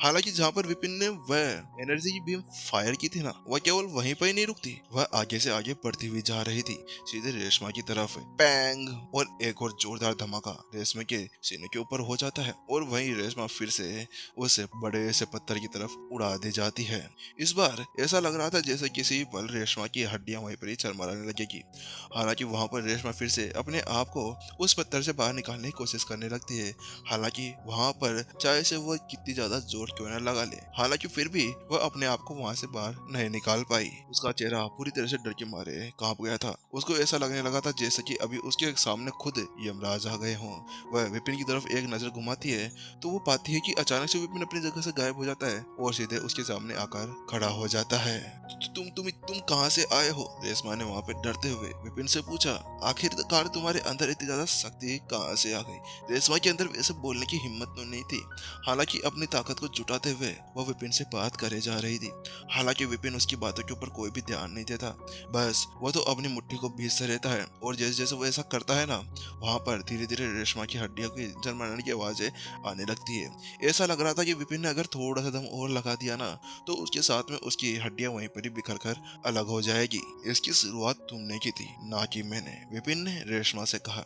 हालांकि जहाँ पर विपिन ने वह एनर्जी की बीम फायर की थी ना, वह केवल वहीं पर ही नहीं रुकती, वह आगे से आगे बढ़ती हुई जा रही थी, सीधे रेशमा की तरफ। पैंग, और एक और जोरदार धमाका रेशमा के सीने के ऊपर हो जाता है और वहीं रेशमा फिर से उस बड़े से पत्थर की तरफ उड़ा दी जाती है। इस बार ऐसा लग रहा था जैसे किसी भी पल रेशमा की हड्डियां वहीं पर ही चरमराने लगेगी। हालांकि वहां पर रेशमा फिर से अपने आप को उस पत्थर से बाहर निकालने की कोशिश करने लगती है। हालांकि वहां पर चाहे से वह कितनी ज्यादा जोर क्यों न लगा ले, हालांकि फिर भी वह अपने आप को वहां से बाहर नहीं निकाल पाई। उसका चेहरा पूरी तरह से डर के मारे कांप गया था। उसको ऐसा लगने लगा था जैसे कि अभी उसके सामने खुद यमराज आ गए हों। वह विपिन की तरफ एक नजर घुमाती है तो वो पाती है कि अचानक से विपिन अपनी जगह से गायब हो जाता है और सीधे उसके सामने आकर खड़ा हो जाता है। तुम कहाँ से आए हो? रेशमा ने वहां पे डरते हुए विपिन से पूछा। आखिरकार तुम्हारे अंदर इतनी ज्यादा शक्ति कहाँ से आ गई? रेशमा के अंदर वैसे बोलने की हिम्मत तो नहीं थी। हालांकि अपनी ताकत को जुटाते हुए वह विपिन से बात करे जा रही थी। हालांकि विपिन उसकी बातों के ऊपर कोई भी ध्यान नहीं देता, बस वह तो अपनी मुट्ठी को भींचते रहता है और जैसे जैसे वो ऐसा करता है ना, वहां पर धीरे धीरे रेशमा की हड्डियों की झरमराने की आवाजें आने लगती है। ऐसा लग रहा था कि विपिन ने अगर थोड़ा सा दम और लगा दिया ना, तो उसके साथ में उसकी हड्डियां वहीं पर ही बिखर कर अलग हो जाएगी। इसकी शुरुआत तुमने की थी, ना कि मैंने, विपिन ने रेशमा से कहा।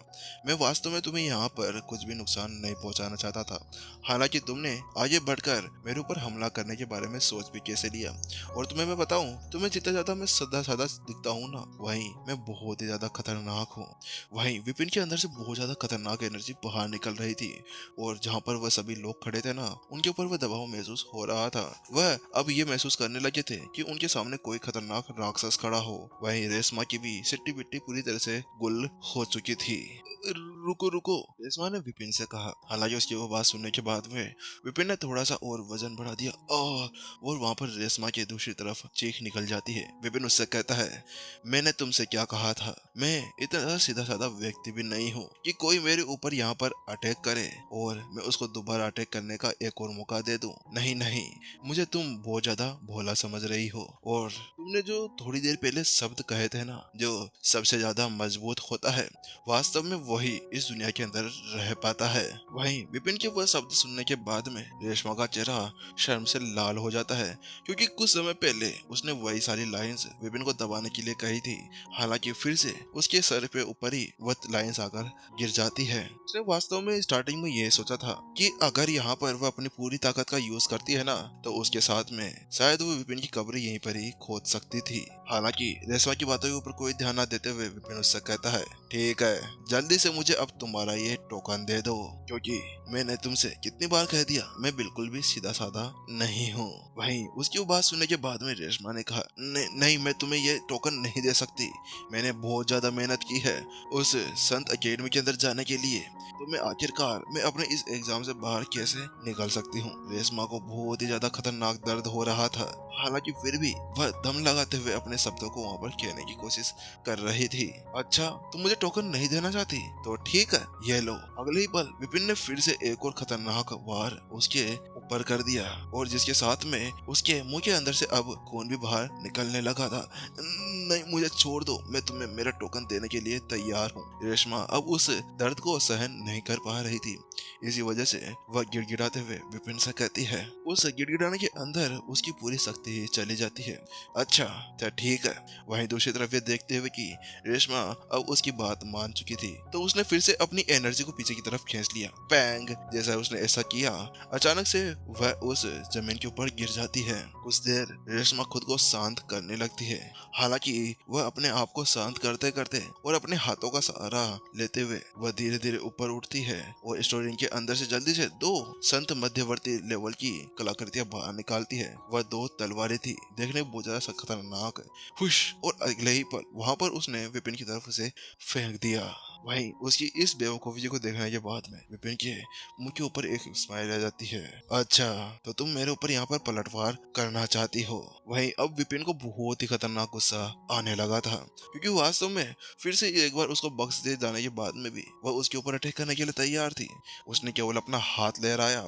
मैं वास्तव में तुम्हें यहाँ पर कुछ भी नुकसान नहीं पहुंचाना चाहता था। हालांकि तुमने आगे बढ़कर मेरे ऊपर हमला करने के बारे में सोच भी कैसे लिया? और तुम्हें मैं बताऊं, तुम्हें जितना ज्यादा मैं सदा सादा दिखता हूँ ना, वहीं मैं बहुत ही ज्यादा खतरनाक हूँ। वहीं विपिन के अंदर से बहुत ज्यादा खतरनाक एनर्जी बाहर निकल रही थी और जहाँ पर वह सभी लोग खड़े थे ना, उनके ऊपर वह दबाव महसूस हो रहा था। वह अब ये महसूस करने लगे थे कि उनके सामने कोई खतरनाक राक्षस खड़ा हो। वहीं रेशमा की भी सिट्टी पिट्टी पूरी तरह से गुल हो चुकी थी। रुको रुको, रेशमा ने विपिन से कहा। हालांकि उसकी वो बात सुनने के बाद में विपिन ने थोड़ा सा और वजन बढ़ा दिया और वहां पर रेशमा के दूसरी तरफ चीख निकल जाती है। विपिन उससे कहता है, मैंने तुमसे क्या कहा था? मैं इतना सीधा साधा व्यक्ति भी नहीं हूँ कि कोई मेरे ऊपर यहाँ पर अटैक करे और मैं उसको दोबारा अटैक करने का एक और मौका दे दूं। नहीं नहीं, मुझे तुम बहुत ज्यादा भोला समझ रही हो। और तुमने जो थोड़ी देर पहले शब्द कहे थे ना, जो सबसे ज्यादा मजबूत होता है, वास्तव में वही इस दुनिया के अंदर रह पाता है। वहीं विपिन के वह शब्द सुनने के बाद में रेशमा का चेहरा शर्म से लाल हो जाता है, क्योंकि कुछ समय पहले उसने वही सारी लाइंस विपिन को दबाने के लिए कही थी। हालांकि फिर से उसके सर पे ऊपर ही वह लाइंस आकर गिर जाती है। उसने वास्तव में स्टार्टिंग में ये सोचा था कि अगर यहाँ पर वह अपनी पूरी ताकत का यूज करती है ना, तो उसके साथ में शायद वो विपिन की कब्र यहीं पर ही खोद सकती थी। हालांकि रेशमा की बातों के ऊपर कोई ध्यान न देते हुए विपिन उससे कहता है, ठीक है, जल्दी से मुझे अब तुम्हारा ये टोकन दे दो, क्योंकि मैंने तुमसे कितनी बार कह दिया, मैं बिल्कुल भी सीधा साधा नहीं हूँ। वहीं उसकी वो बात सुनने के बाद में रेशमा ने कहा, नहीं, मैं तुम्हें ये टोकन नहीं दे सकती। मैंने बहुत ज्यादा मेहनत की है उस संत अकेडमी के अंदर जाने के लिए, तो मैं अपने इस एग्जाम से बाहर कैसे निकल सकती हूँ? रेशमा को बहुत ही ज्यादा खतरनाक दर्द हो रहा था। हालांकि फिर भी वह दम लगाते हुए अपने शब्दों को वहां पर कहने की कोशिश कर रही थी। अच्छा, तुम मुझे टोकन नहीं देना चाहती? तो ठीक है, ये लो। अगले ही पल विपिन ने फिर से एक और खतरनाक वार उसके ऊपर कर दिया और जिसके साथ में उसके मुंह के अंदर से अब खून भी बाहर निकलने लगा था। नहीं, मुझे छोड़ दो, मैं तुम्हें मेरा टोकन देने के लिए तैयार हूँ। रेशमा अब उस दर्द को सहन नहीं कर पा रही थी। इसी वजह से वह गिड़गिड़ाते हुए विपिन से कहती है। उस गिड़गिड़ाने के अंदर उसकी पूरी शक्ति चली जाती है। अच्छा, तो ठीक है। वहीं दूसरी तरफ ये देखते हुए कि रेशमा अब उसकी बात मान चुकी थी, तो उसने फिर से अपनी एनर्जी को पीछे की तरफ खींच लिया। पैंग, जैसा उसने ऐसा किया, अचानक से वह उस जमीन के ऊपर गिर जाती है। कुछ देर रेशमा खुद को शांत करने लगती है। हालांकि वह अपने आप को शांत करते करते और अपने हाथों का सहारा लेते हुए वह धीरे धीरे ऊपर उठती है और स्टोरी के अंदर से जल्दी से दो संत मध्यवर्ती लेवल की कलाकृतियां बाहर निकालती है। वह दो तलवारें थी, देखने में बहुत ज्यादा खतरनाक है। हुश, और अगले ही पल वहां पर उसने विपिन की तरफ उसे फेंक दिया। वहीं उसकी इस बेवकूफी को देखने के बाद में विपिन के मुंह के ऊपर एक स्माइल आ जाती है। अच्छा, तो तुम मेरे ऊपर यहाँ पर पलटवार करना चाहती हो? वहीं अब विपिन को बहुत ही खतरनाक गुस्सा आने लगा था, क्योंकि वास्तव में फिर से एक बार उसको बख्श दे जाने के बाद में भी वह उसके ऊपर अटैक करने के लिए तैयार थी। उसने केवल अपना हाथ लहराया,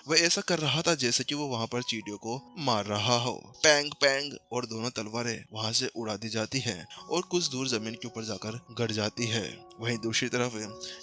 वह ऐसा कर रहा था जैसे कि वो वहां पर चींटियों को मार रहा हो। पैंग पैंग, और दोनों तलवारें वहां से उड़ा दी जाती है और कुछ दूर जमीन के ऊपर जाकर गड़ जाती है। वहीं दूसरी तरफ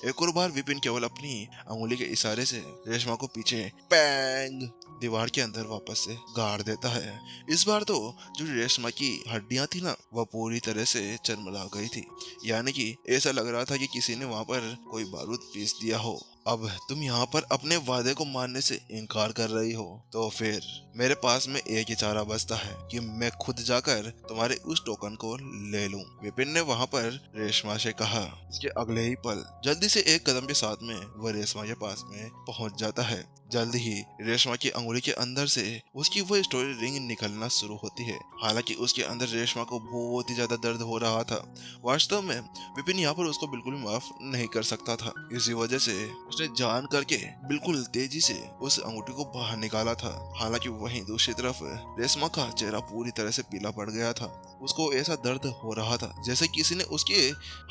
एक और बार विपिन केवल अपनी अंगुली के इशारे से रेशमा को पीछे पैंग दीवार के अंदर वापस से गाड़ देता है। इस बार तो जो रेशमा की हड्डियां थी ना, वह पूरी तरह से चरमरा गई थी। यानी कि ऐसा लग रहा था कि किसी ने वहां पर कोई बारूद पीस दिया हो। अब तुम यहाँ पर अपने वादे को मानने से इनकार कर रही हो, तो फिर मेरे पास में एक ही चारा बचता है कि मैं खुद जाकर तुम्हारे उस टोकन को ले लूं। विपिन ने वहाँ पर रेशमा से कहा। इसके अगले ही पल जल्दी से एक कदम के साथ में वह रेशमा के पास में पहुंच जाता है। जल्द ही रेशमा की अंगुली के अंदर से उसकी वह स्टोरी रिंग निकलना शुरू होती है। हालांकि उसके अंदर रेशमा को बहुत ही ज्यादा दर्द हो रहा था। वास्तव में विपिन यहाँ पर उसको बिल्कुल भी माफ नहीं कर सकता था। इसी वजह से उसने जान करके बिल्कुल तेजी से उस अंगूठी को बाहर निकाला था। हालांकि वहीं दूसरी तरफ रेशमा का चेहरा पूरी तरह से पीला पड़ गया था। उसको ऐसा दर्द हो रहा था जैसे किसी ने उसके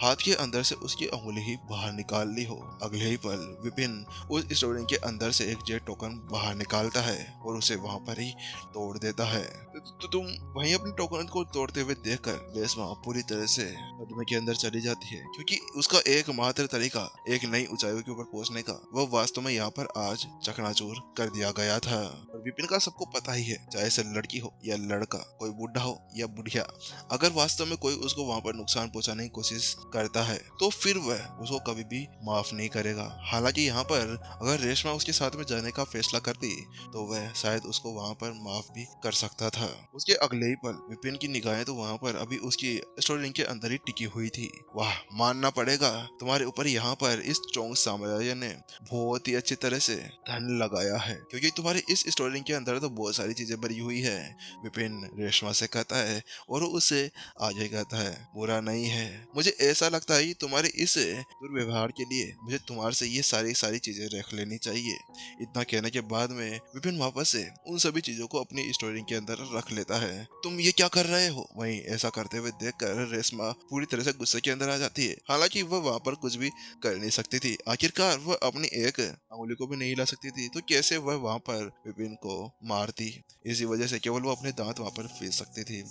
हाथ के अंदर से उसकी अंगुली ही बाहर निकाल ली हो। अगले ही पल विपिन उस स्टोरी के अंदर से एक जेट टोकन बाहर निकालता है और उसे वहां पर ही तोड़ देता है। तो तुम वहीं अपने टोकन को तोड़ते हुए देखकर रेशमा पूरी तरह से सदमे के अंदर चली जाती है, क्योंकि उसका एकमात्र तरीका एक नई ऊंचाइयों के ऊपर पहुंचने का वह वास्तव में यहाँ पर आज चकनाचूर कर दिया गया था। और विपिन का सबको पता ही है, चाहे से लड़की हो या लड़का, कोई बुढ़ा हो या बुढ़िया, अगर वास्तव में कोई उसको वहां पर नुकसान पहुंचाने की कोशिश करता है तो फिर वह उसको कभी भी माफ नहीं करेगा। हालांकि यहाँ पर अगर रेशमा उसके साथ में जाने का फैसला करती तो वह शायद उसको वहां पर माफ भी कर सकता था। उसके अगले ही पल विपिन की निगाहें तो वहां पर अभी उसकी स्टोरी रिंग के अंदर ही टिकी हुई थी। वाह, मानना पड़ेगा तुम्हारे ऊपर यहाँ पर इस चोंग साम्राज्य ने बहुत ही अच्छी तरह से धन लगाया है, क्योंकि तुम्हारी इस स्टोरी रिंग के अंदर तो बहुत सारी चीजें भरी हुई है। विपिन रेशमा से कहता है और वो उससे आगे कहता है, बुरा नहीं है, मुझे ऐसा लगता है तुम्हारे इस दुर्व्यवहार के लिए मुझे तुम्हारे से ये सारी चीजें रख लेनी चाहिए। इतना कहने के बाद में विपिन वापस से उन सभी चीजों को अपनी स्टोरी के अंदर रख लेता है। तुम ये क्या कर रहे हो? वहीं ऐसा करते हुए देखकर रेशमा पूरी तरह से गुस्से के अंदर आ जाती है। हालांकि वह वहां पर कुछ भी कर नहीं सकती थी। आखिरकार वह अपनी एक अंगुली को भी नहीं हिला सकती थी, तो कैसे वह वहां पर विपिन को मारती। इसी वजह से केवल वो अपने दांत वहां पर फेंक सकती थी।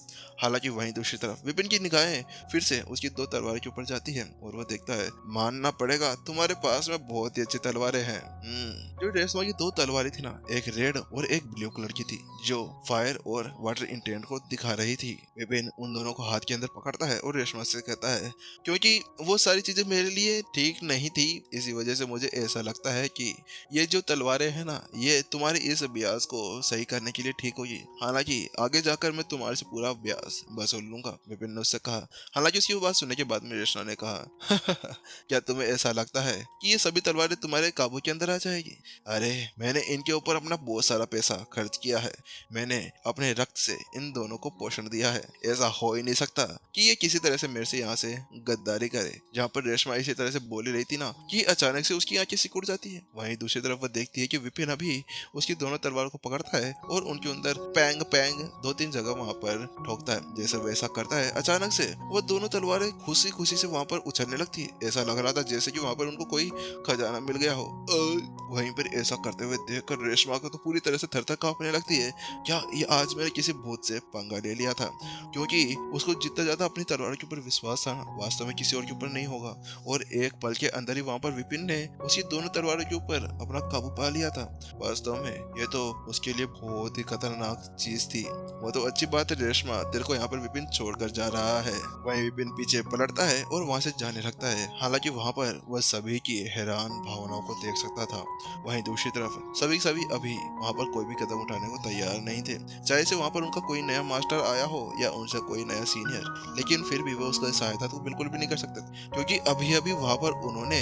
हालांकि वहीं दूसरी तरफ विपिन की निगाहें फिर से उसकी दो तलवार के ऊपर जाती है और वो देखता है, मानना पड़ेगा तुम्हारे पास में बहुत ही अच्छी तलवारें हैं। जो रेशमा की दो तलवारें थी ना, एक रेड और एक ब्लू कलर की थी, जो फायर और वाटर इंटेंट को दिखा रही थी। विपिन उन दोनों को हाथ के अंदर पकड़ता है और रेशमा से कहता है, क्योंकि वो सारी चीजें मेरे लिए ठीक नहीं थी, इसी वजह से मुझे ऐसा लगता है कि ये जो तलवारें हैं ना, ये तुम्हारे इस अभ्यास को सही करने के लिए ठीक होगी। हालांकि आगे जाकर मैं तुम्हारे से पूरा अभ्यास वसूल लूंगा, विपिन ने उससे कहा। हालांकि उसकी बात सुनने के बाद में रेशमा ने कहा, क्या तुम्हें ऐसा लगता है कि ये सभी तलवारें तुम्हारे काबू के अंदर आ जाएगी? अरे मैंने इनके ऊपर अपना बहुत सारा पैसा खर्च किया है, मैंने अपने रक्त से इन दोनों को पोषण दिया है। ऐसा हो ही नहीं सकता कि ये किसी तरह से मेरे से यहाँ से गद्दारी करे। जहाँ पर रेशमा इसी तरह से बोली रही थी ना, कि अचानक से उसकी आंखें सिकुड़ जाती है। वहीं दूसरी तरफ वो देखती है कि विपिन अभी उसकी दोनों तलवारों को पकड़ता है और उनके अंदर पैंग पैंग 2-3 जगह वहां पर ठोकता है। जैसे वैसा करता है, अचानक से वो दोनों तलवारें खुशी खुशी से वहां पर उछलने लगती है। ऐसा लग रहा था जैसे कि वहां पर उनको कोई खजाना मिल गया हो। वहीं पर ऐसा करते हुए देखकर रेशमा को तो पूरी तरह से थर-थर कांपने लगती है। क्या ये आज मैंने किसी भूत से पंगा ले लिया था? क्योंकि उसको जितना ज्यादा अपनी तलवार के ऊपर विश्वास था, वास्तव में किसी और के ऊपर नहीं होगा। और एक पल के अंदर ही वहां पर विपिन ने उसकी दोनों तलवारों के ऊपर अपना काबू पा लिया था। वास्तव में ये तो उसके लिए बहुत ही खतरनाक चीज थी। वो तो अच्छी बात है रेशमा, तेरे को यहाँ पर विपिन छोड़कर जा रहा है। वहीं विपिन पीछे पलटता है और वहां से जाने लगता है। हालांकि वहां पर वह सभी की हैरान भावनाओं को देख सकता था। वहीं दूसरी तरफ सभी अभी वहां पर कोई भी कदम उठाने को तैयार नहीं थे, चाहे से वहां पर उनका कोई नया मास्टर आया हो या उनसे कोई नया सीनियर। लेकिन फिर भी वो उसका सहायता तो बिल्कुल भी नहीं कर सकते, क्योंकि अभी अभी वहां पर उन्होंने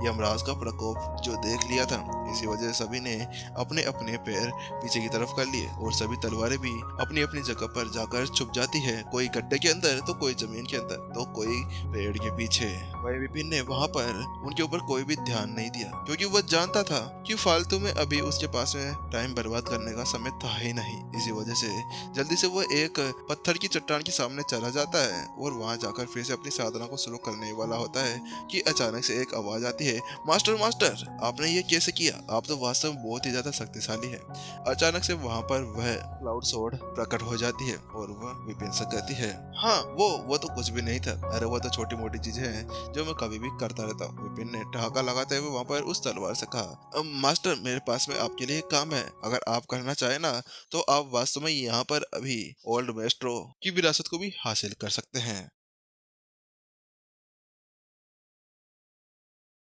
यमराज का प्रकोप जो देख लिया था। इसी वजह से सभी ने अपने अपने पैर पीछे की तरफ कर लिए और सभी तलवारें भी अपनी अपनी जगह पर जाकर छुप जाती है। कोई गड्ढे के अंदर, तो कोई जमीन के अंदर, तो कोई पेड़ के पीछे। वही विपिन ने वहां पर उनके ऊपर कोई भी ध्यान नहीं दिया, क्योंकि वह जानता था कि फालतू में अभी उसके पास में टाइम बर्बाद करने का समय था ही नहीं। इसी वजह से जल्दी से वह एक पत्थर की चट्टान के सामने चला जाता है और वहां जाकर फिर से अपनी साधना को शुरू करने वाला होता है कि अचानक से एक आवाज आती है, मास्टर मास्टर, आपने ये कैसे किया? भैया आप तो वास्तव में बहुत ही ज्यादा शक्तिशाली है। अचानक से वहाँ पर वह क्लाउड सोर्ड प्रकट हो जाती है और वह विपिन से कहती है, हाँ वो तो कुछ भी नहीं था, अरे वो तो छोटी मोटी चीजें हैं जो मैं कभी भी करता रहता हूँ। विपिन ने ठहाका लगाते हुए वहाँ पर उस तलवार से कहा, मास्टर मेरे पास में आपके लिए एक काम है, अगर आप करना चाहे ना तो आप वास्तव में यहाँ पर अभी ओल्ड मेस्ट्रो की विरासत को भी हासिल कर सकते हैं।